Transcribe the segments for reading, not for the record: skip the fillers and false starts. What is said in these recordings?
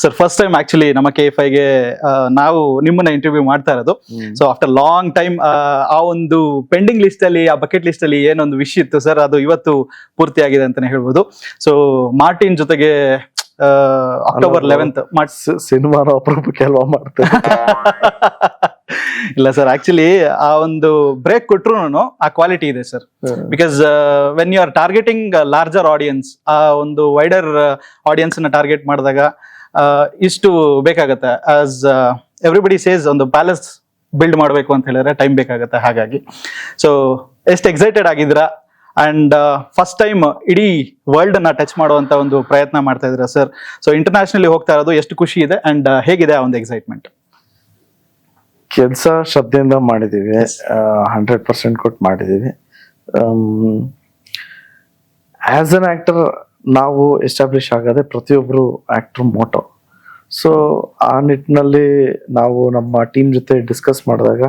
Sir first time actually ನಮ್ಮ KFIಗೆ ನಾವು ನಿಮ್ಮನ್ನ ಇಂಟರ್ವ್ಯೂ ಮಾಡ್ತಾ ಇರೋದು. ಸೊ ಆಫ್ಟರ್ ಲಾಂಗ್ ಟೈಮ್ ಆ ಒಂದು ಪೆಂಡಿಂಗ್ ಲಿಸ್ಟ್ ಅಲ್ಲಿ, ಆ ಬಕೆಟ್ ಲಿಸ್ಟ್ ಅಲ್ಲಿ ಏನೊಂದು ವಿಶ್ ಇತ್ತು ಸರ್, ಅದು ಇವತ್ತು ಪೂರ್ತಿ ಆಗಿದೆ ಅಂತಾನೆ ಹೇಳ್ಬೋದು. ಸೊ ಮಾರ್ಟಿನ್ ಜೊತೆಗೆ ಅಕ್ಟೋಬರ್ 11th ಸಿನಿಮಾನ ಅಪರೂಪಕ್ಕೆ ಅಲ್ವಾ ಮಾಡ್ತಾರೆ. ಇಲ್ಲ ಸರ್, ಆಕ್ಚುಲಿ ಆ ಒಂದು ಬ್ರೇಕ್ ಕೊಟ್ರು ಆ ಕ್ವಾಲಿಟಿ ಇದೆ sir. Because when you are targeting larger audience, ಆ ಒಂದು ವೈಡರ್ ಆಡಿಯನ್ಸ್ ನ ಟಾರ್ಗೆಟ್ ಮಾಡಿದಾಗ ಇಷ್ಟು ಬೇಕಾಗತ್ತೆ. ಆಸ್ ಎವ್ರಿಬಡಿ ಸೇಸ್, ಒಂದು ಪ್ಯಾಲೇಸ್ ಬಿಲ್ಡ್ ಮಾಡಬೇಕು ಅಂತ ಹೇಳಿದ್ರೆ ಟೈಮ್ ಬೇಕಾಗತ್ತೆ. ಹಾಗಾಗಿ ಸೊ ಎಷ್ಟು ಎಕ್ಸೈಟೆಡ್ ಆಗಿದ್ದೀರಾ, ಅಂಡ್ ಫಸ್ಟ್ ಟೈಮ್ ಇಡೀ ವರ್ಲ್ಡ್ ಅನ್ನ ಟಚ್ ಮಾಡುವಂತ ಒಂದು ಪ್ರಯತ್ನ ಮಾಡ್ತಾ ಇದ್ದೀರಾ ಸರ್. ಸೊ ಇಂಟರ್ನ್ಯಾಷನಲಿ ಹೋಗ್ತಾ ಇರೋದು ಎಷ್ಟು ಖುಷಿ ಇದೆ, ಅಂಡ್ ಹೇಗಿದೆ ಆ ಒಂದು ಎಕ್ಸೈಟ್ಮೆಂಟ್? ಕೆಲಸ ಶ್ರದ್ಧೆಯಿಂದ ಮಾಡಿದೀವಿ, 100% ಕೊಟ್ಟು ಮಾಡಿದೀವಿ. ಆಸ್ ಅನ್ ಆಕ್ಟರ್ ನಾವು ಎಸ್ಟಾಬ್ಲಿಷ್ ಆಗೋದೆ ಪ್ರತಿಯೊಬ್ಬರು ಆಕ್ಟರ್ ಮೋಟೋ. ಸೊ ಆ ನಿಟ್ಟಿನಲ್ಲಿ ನಾವು ನಮ್ಮ ಟೀಮ್ ಜೊತೆ ಡಿಸ್ಕಸ್ ಮಾಡಿದಾಗ,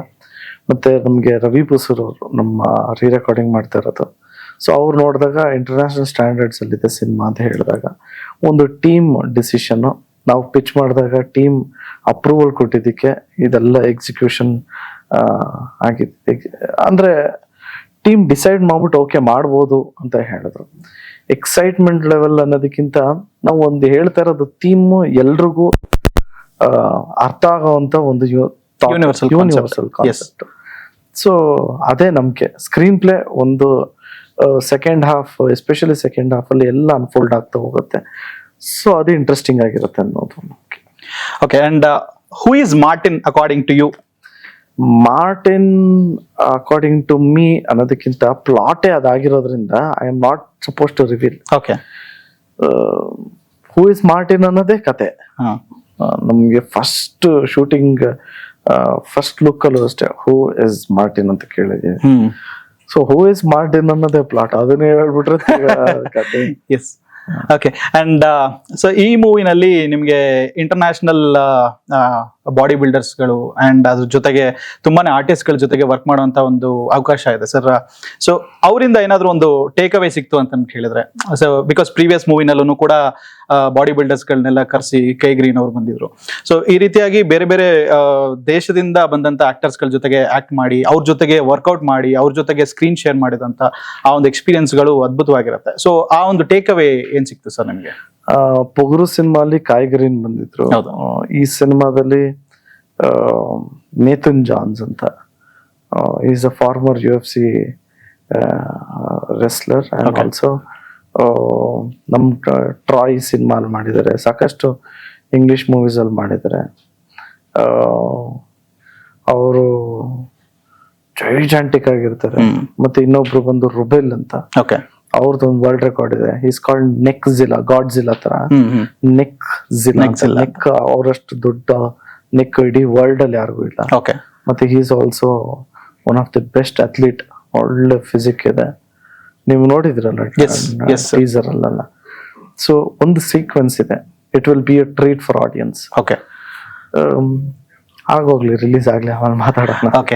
ಮತ್ತೆ ನಮಗೆ ರವಿ ಬಸೂರ್ ಅವರು ನಮ್ಮ ರೀ ರೆಕಾರ್ಡಿಂಗ್ ಮಾಡ್ತಾ ಇರೋದು, ಸೊ ಅವ್ರು ನೋಡಿದಾಗ ಇಂಟರ್ನ್ಯಾಷನಲ್ ಸ್ಟ್ಯಾಂಡರ್ಡ್ಸ್ ಅಲ್ಲಿದೆ ಸಿನಿಮಾ ಅಂತ ಹೇಳಿದಾಗ ಒಂದು ಟೀಮ್ ಡಿಸಿಷನ್ ನಾವು ಪಿಚ್ ಮಾಡಿದಾಗ ಟೀಮ್ ಅಪ್ರೂವಲ್ ಕೊಟ್ಟಿದ್ದಕ್ಕೆ ಇದೆಲ್ಲ ಎಕ್ಸಿಕ್ಯೂಷನ್ ಆಗಿದೆ. ಅಂದ್ರೆ ಟೀಮ್ ಡಿಸೈಡ್ ಮಾಡ್ಬಿಟ್ಟು ಓಕೆ ಮಾಡ್ಬೋದು ಅಂತ ಹೇಳಿದ್ರು. ಎಕ್ಸೈಟ್ಮೆಂಟ್ ಲೆವೆಲ್ ಅನ್ನೋದಕ್ಕಿಂತ ನಾವು ಒಂದು ಹೇಳ್ತಾ ಇರೋದು ಥೀಮ್ ಎಲ್ರಿಗೂ ಅರ್ಥ ಆಗೋವಂತ ಒಂದು ಯೂನಿವರ್ಸಲ್ ಕಾನ್ಸೆಪ್ಟ್. ಸೊ ಅದೇ ನಮ್ಗೆ ಸ್ಕ್ರೀನ್ ಪ್ಲೇ ಒಂದು second half, especially second half ಅಲ್ಲಿ ಎಲ್ಲ ಅನ್ಫೋಲ್ಡ್ ಆಗ್ತಾ ಹೋಗುತ್ತೆ. ಸೊ ಅದು ಇಂಟ್ರೆಸ್ಟಿಂಗ್ ಆಗಿರುತ್ತೆ ಅನ್ನೋದು. Okay, and who is Martin according to you? Martin according to me ಅನ್ನೋದಕ್ಕಿಂತ ಪ್ಲಾಟೇ ಅದಾಗಿರೋದ್ರಿಂದ I am not suppose to reveal. Okay, who is Martin ಅನ್ನೋದೇ ಕತೆ. ನಮ್ಗೆ ಫಸ್ಟ್ ಶೂಟಿಂಗ್ ಫಸ್ಟ್ ಲುಕ್ ಅಲ್ಲೂ ಅಷ್ಟೇ ಹೂ ಇಸ್ ಮಾರ್ಟಿನ್ ಅಂತ ಕೇಳಿದೀವಿ. ಸೊ ಹೂ ಇಸ್ ಮಾರ್ಟಿನ್ ಅನ್ನೋದೇ ಪ್ಲಾಟ್, ಅದನ್ನೇ ಹೇಳ್ಬಿಟ್ರೆ ಕತೆ. S, okay. ಅಂಡ್ ಸೊ ಈ ಮೂವಿನಲ್ಲಿ ನಿಮ್ಗೆ ಇಂಟರ್ನ್ಯಾಷನಲ್ ಬಾಡಿ ಬಿಲ್ಡರ್ಸ್ಗಳು ಅಂಡ್ ಅದ್ರ ಜೊತೆಗೆ ತುಂಬಾನೇ ಆರ್ಟಿಸ್ಟ್ಗಳ ಜೊತೆಗೆ ವರ್ಕ್ ಮಾಡುವಂತ ಒಂದು ಅವಕಾಶ ಇದೆ ಸರ್. ಸೊ ಅವರಿಂದ ಏನಾದ್ರು ಒಂದು ಟೇಕ್ ಅವೇ ಸಿಕ್ತು ಅಂತ ಹೇಳಿದ್ರೆ, ಸೊ ಬಿಕಾಸ್ ಪ್ರೀವಿಯಸ್ ಮೂವಿನಲ್ಲೂ ಕೂಡ ಬಾಡಿ ಬಿಲ್ಡರ್ಸ್ಗಳನ್ನೆಲ್ಲ ಕರೆಸಿ ಗ್ರೀನ್ ಅವ್ರು ಬಂದಿದ್ರು. ಸೊ ಈ ರೀತಿಯಾಗಿ ಬೇರೆ ಬೇರೆ ದೇಶದಿಂದ ಬಂದಂತ ಆಕ್ಟರ್ಸ್ಗಳ ಜೊತೆಗೆ ಆಕ್ಟ್ ಮಾಡಿ, ಅವ್ರ ಜೊತೆಗೆ ವರ್ಕೌಟ್ ಮಾಡಿ, ಅವ್ರ ಜೊತೆಗೆ ಸ್ಕ್ರೀನ್ ಶೇರ್ ಮಾಡಿದಂತ ಆ ಒಂದು ಎಕ್ಸ್ಪೀರಿಯನ್ಸ್ಗಳು ಅದ್ಭುತವಾಗಿರುತ್ತೆ. ಸೊ ಆ ಒಂದು ಟೇಕ್ ಅವೇ ಏನ್ ಸಿಕ್ತು ಸರ್ ನಿಮ್ಗೆ? ಪೊಗರು ಸಿನಿಮಾಲಿ ಗ್ರೀನ್ ಬಂದಿದ್ರು. ಈ ಸಿನಿಮಾದಲ್ಲಿ ನೇಥನ್ ಜಾನ್ಸ್ ಅಂತ, is a farmer UFC wrestler and also ನಮ್ ಟ್ರಾಯ್ ಸಿನಿಮಾ ಮಾಡಿದ್ದಾರೆ, ಸಾಕಷ್ಟು ಇಂಗ್ಲಿಷ್ ಮೂವೀಸ್ ಅಲ್ಲಿ ಮಾಡಿದ್ದಾರೆ. ಅವರು ಜೈಜಾಂಟಿಕ್ ಆಗಿರ್ತಾರೆ. ಮತ್ತೆ ಇನ್ನೊಬ್ರು ಬಂದು ರುಬೆಲ್ ಅಂತ, ಅವ್ರದ್ದು ಒಂದು ವರ್ಲ್ಡ್ ರೆಕಾರ್ಡ್ ಇದೆ. ಈಸ್ ಕಾಲ್ಡ್ ನೆಕ್ ಜಿಲ್ಲಾ, ಗಾಡ್ ಜಿಲ್ಲಾ ತರ ನೆಕ್ ಜಿಲ್ಲಾ. ನೆಕ್ ಅವರಷ್ಟು ದೊಡ್ಡ ನೆಕ್ ಇಡೀ ವರ್ಲ್ಡ್ ಅಲ್ಲಿ ಯಾರಿಗೂ ಇಲ್ಲ. ಮತ್ತೆ he is also one of the best athlete. ಒಳ್ಳೆ ಫಿಸಿಕ್ ಇದೆ, ನೀವು ನೋಡಿದ್ರಲ್ಲ ಟೀಸರ್ ಅಲ್ಲ. ಸೊ ಒಂದು ಸೀಕ್ವೆನ್ಸ್ ಇದೆ, it will be a treat for audience. ಆಗೋಗ್ಲಿ, ರಿಲೀಸ್ ಆಗ್ಲಿ, ಆಮೇಲೆ ಮಾತಾಡೋಣ. ಓಕೆ,